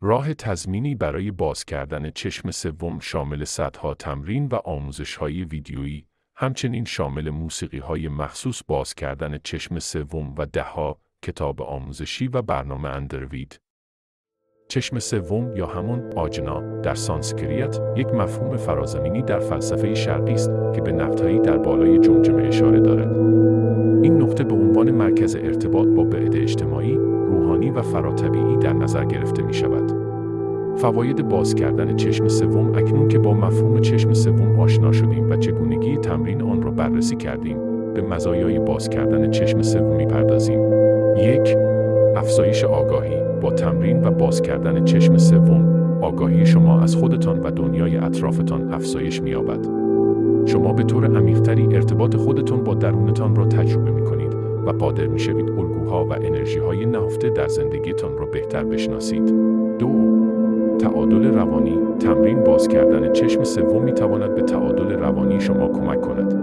راه تضمینی برای باز کردن چشم سوم شامل صدها تمرین و آموزش‌های ویدیویی، همچنین شامل موسیقی‌های مخصوص باز کردن چشم سوم و ده‌ها کتاب آموزشی و برنامه اندروید. چشم سوم یا همون آجنا در سانسکریت یک مفهوم فرازمینی در فلسفه شرقی است که به نقطه‌ای در بالای جمجمه اشاره دارد. این نقطه به عنوان مرکز ارتباط با بعد اجتماعی، روحانی و فراتبیعی در نظر گرفته می شود. فواید باز کردن چشم سوم. اکنون که با مفهوم چشم سوم آشنا شدیم و چگونگی تمرین آن را بررسی کردیم، به مزایای باز کردن چشم سوم می‌پردازیم. 1. افزایش آگاهی. با تمرین و باز کردن چشم سوم، آگاهی شما از خودتان و دنیای اطرافتان افزایش می‌یابد. شما به طور عمیق‌تری ارتباط خودتان با درونتان را تجربه می‌کنید و قادر می‌شوید الگوها و انرژی‌های نهفته در زندگیتان را بهتر بشناسید. 2. تعادل روانی. تمرین باز کردن چشم سوم می‌تواند به تعادل روانی شما کمک کند.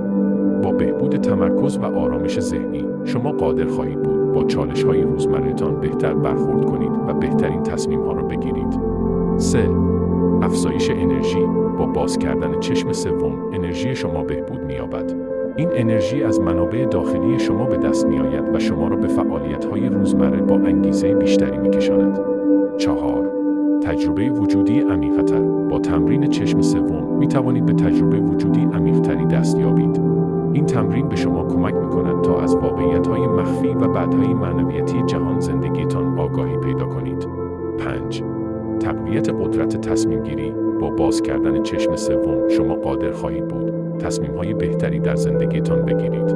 با بهبود تمرکز و آرامش ذهنی، شما قادر خواهید بود با چالش‌های روزمره‌تان بهتر برخورد کنید و بهترین تصمیم‌ها را بگیرید. 3. افزایش انرژی. با باز کردن چشم سوم، انرژی شما بهبود می‌یابد. این انرژی از منابع داخلی شما به دست می‌آید و شما را به فعالیت‌های روزمره با انگیزه بیشتری می‌کشاند. 4. تجربه وجودی عمیق‌تر. با تمرین چشم سوم می‌توانید به تجربه وجودی عمیق‌تری دست یابید. این تمرین به شما کمک می‌کند تا از واقعیت‌های مخفی و بعدهای معنویتی جهان زندگیتان آگاهی پیدا کنید. 5. تقویت قدرت تصمیم‌گیری. با باز کردن چشم سوم، شما قادر خواهید بود تصمیم‌های بهتری در زندگیتان بگیرید.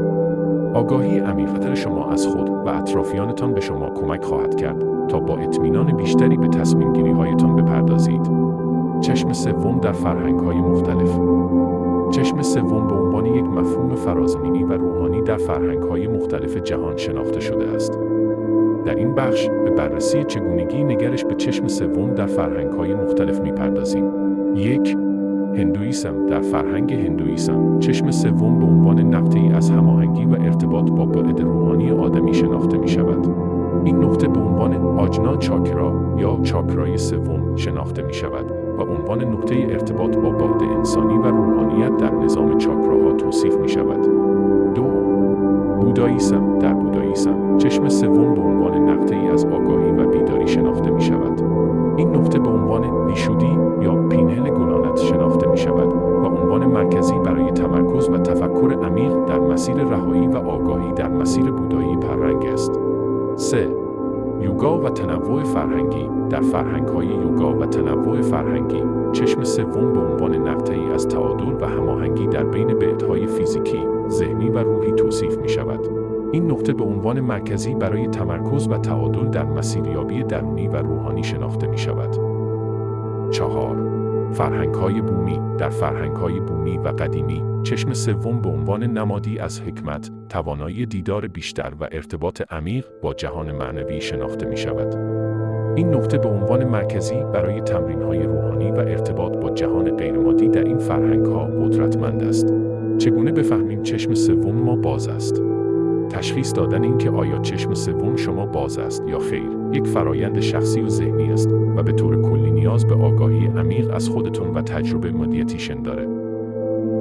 آگاهی عمیق‌تر شما از خود و اطرافیانتان به شما کمک خواهد کرد تا با اطمینان بیشتری به تصمیم‌گیری‌هایتان بپردازید. چشم سوم در فرهنگ‌های مختلف. چشم سوم به عنوان یک مفهوم فرازمینی و روحانی در فرهنگ‌های مختلف جهان شناخته شده است. در این بخش به بررسی چگونگی نگرش به چشم سوم در فرهنگ‌های مختلف می‌پردازیم. 1. هندوئیسم. در فرهنگ هندوئیسم، چشم سوم به عنوان نقطه‌ای از هماهنگی و ارتباط با بعد روحانی آدمی شناخته می‌شود. این نقطه به عنوان آجنا چاکرا یا چاکرای سوم شناخته می‌شود و عنوان نقطه ارتباط با بعد انسانی و روحانیت در نظام چاکراها توصیف می‌شود. 2. بوداییسم. در بوداییسم، چشم سوم به عنوان نقطه‌ای از آگاهی و بیداری شناخته می‌شود. این نقطه به عنوان ویشودی یا پینهل گلانت شناخته می‌شود و عنوان مرکزی برای تمرکز و تفکر عمیق در مسیر رهایی و آگاهی در مسیر بودایی پررنگ است. 3. یوگا و تنوع فرهنگی. در فرهنگ‌های یوگا و تنوع فرهنگی، چشم سوم به عنوان نقطه‌ای از تعادل و هماهنگی در بین بعدهای فیزیکی، ذهنی و روحی توصیف می‌شود. این نقطه به عنوان مرکزی برای تمرکز و تعادل در مسیریابی درونی و روحانی شناخته می‌شود. 4. فرهنگ‌های بومی. در فرهنگ‌های بومی و قدیمی، چشم سوم به عنوان نمادی از حکمت، توانایی دیدار بیشتر و ارتباط عمیق با جهان معنوی شناخته می‌شود. این نقطه به عنوان مرکزی برای تمرین‌های روحانی و ارتباط با جهان غیرمادی در این فرهنگ‌ها قدرتمند است. چگونه بفهمیم چشم سوم ما باز است؟ تشخیص دادن اینکه آیا چشم سوم شما باز است یا خیر، یک فرایند شخصی و ذهنی است و به طور کلی نیاز به آگاهی عمیق از خودتون و تجربه مدیتیشن داره.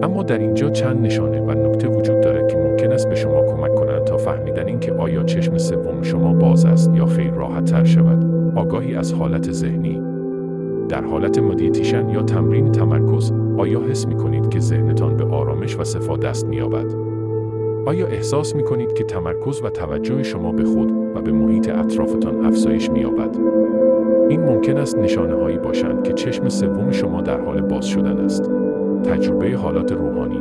اما در اینجا چند نشانه و نکته وجود داره که ممکن است به شما کمک کنند تا فهمیدن اینکه آیا چشم سوم شما باز است یا خیر راحت تر شود. آگاهی از حالت ذهنی. در حالت مدیتیشن یا تمرین تمرکز، آیا حس می‌کنید که ذهنتان به آرامش و صفا دست می‌یابد؟ آیا احساس می‌کنید که تمرکز و توجه شما به خود و به محیط اطرافتان افزایش می‌یابد؟ این ممکن است نشانه‌هایی باشند که چشم سوم شما در حال باز شدن است. تجربه حالات روحانی.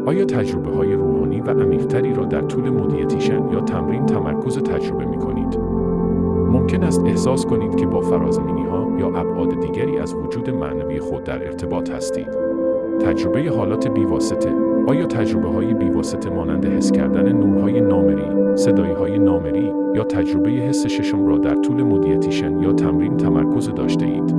آیا تجربه‌های روحانی و عمیق‌تری را در طول مدیتیشن یا تمرین تمرکز تجربه می‌کنید؟ ممکن است احساس کنید که با فرازمینی‌ها یا ابعاد دیگری از وجود معنوی خود در ارتباط هستید. تجربه حالات بی‌واسطه. آیا تجربه‌های بی‌واسطه مانند حس کردن نورهای نامری، صدایهای نامری یا تجربه حس ششم را در طول مدیتیشن یا تمرین تمرکز داشته اید؟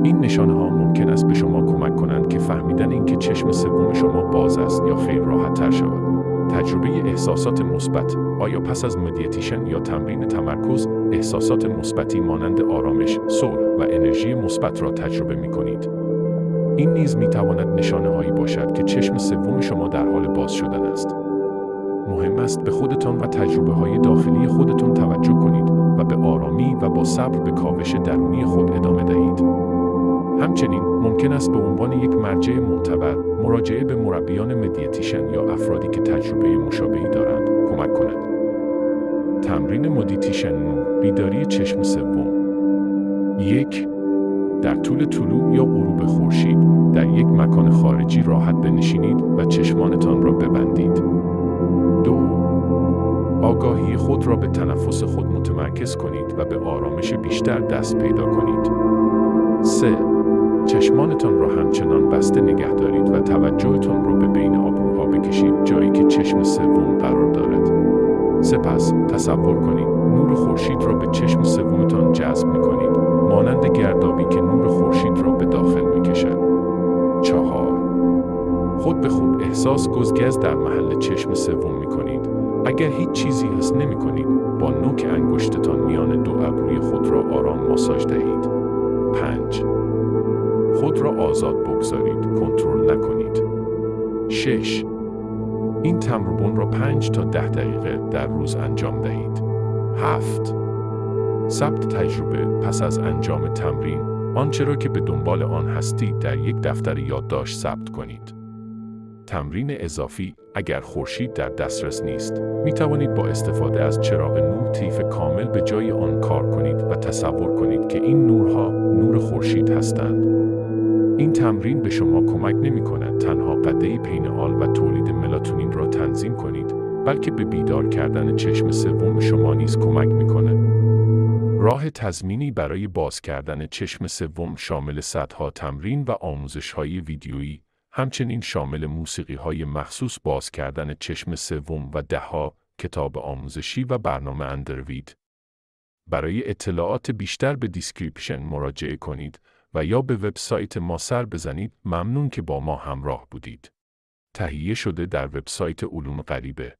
این نشانه‌ها ممکن است به شما کمک کنند که فهمیدن اینکه چشم سوم شما باز است یا خیر راحت‌تر شود. تجربه احساسات مثبت. آیا پس از مدیتیشن یا تمرین تمرکز احساسات مثبتی مانند آرامش، صلح و انرژی مثبت را تجربه می‌کنید. این نیز می‌تواند نشانه‌هایی باشد که چشم سوم شما در حال باز شدن است. مهم است به خودتان و تجربه‌های داخلی خودتان توجه کنید و به آرامی و با صبر به کاوش درونی خود ادامه دهید. همچنین ممکن است به عنوان یک مرجع معتبر مراجعه به مربیان مدیتیشن یا افرادی که تجربه مشابهی دارند کمک کند. تمرین مدیتیشن نور بیداری چشم سوم. 1. در طلوع یا غروب خورشید در یک مکان خارجی راحت بنشینید و چشمانتان را ببندید. 2. آگاهی خود را به تنفس خود متمرکز کنید و به آرامش بیشتر دست پیدا کنید. 3. چشمانتان را همچنان بسته نگه دارید و توجهتان را به بین ابروها بکشید، جایی که چشم سوم قرار دارد. سپس تصور کنید نور خورشید را به چشم سومتان جذب می‌کنید، مانند گردابی که نور خورشید را به داخل می‌کشد. 4. خود به خود احساس گزگز در محل چشم سوم می‌کنید. اگر هیچ چیزی حس نمی‌کنید، با نوک انگشتتان میان دو ابروی خود را آرام ماساژ دهید. 5. خود را آزاد بگذارید، کنترل نکنید. 6. این تمرین را 5 تا 10 دقیقه در روز انجام دهید. 7. ثبت تجربه. پس از انجام تمرین، آنچه را که به دنبال آن هستید در یک دفتر یادداشت ثبت کنید. تمرین اضافی: اگر خورشید در دسترس نیست، می توانید با استفاده از چراغ نور طیف کامل به جای آن کار کنید و تصور کنید که این نورها نور خورشید هستند. این تمرین به شما کمک نمی کند تنها قده پینئال و تولید ملاتونین را تنظیم کنید، بلکه به بیدار کردن چشم سوم شما نیز کمک می کند. راه تضمینی برای باز کردن چشم سوم شامل صدها تمرین و آموزش‌های ویدیویی، همچنین شامل موسیقی‌های مخصوص باز کردن چشم سوم و ده‌ها کتاب آموزشی و برنامه اندروید. برای اطلاعات بیشتر به دیسکریپشن مراجعه کنید و یا به وبسایت ما سر بزنید. ممنون که با ما همراه بودید. تهیه شده در وبسایت علوم غریبه.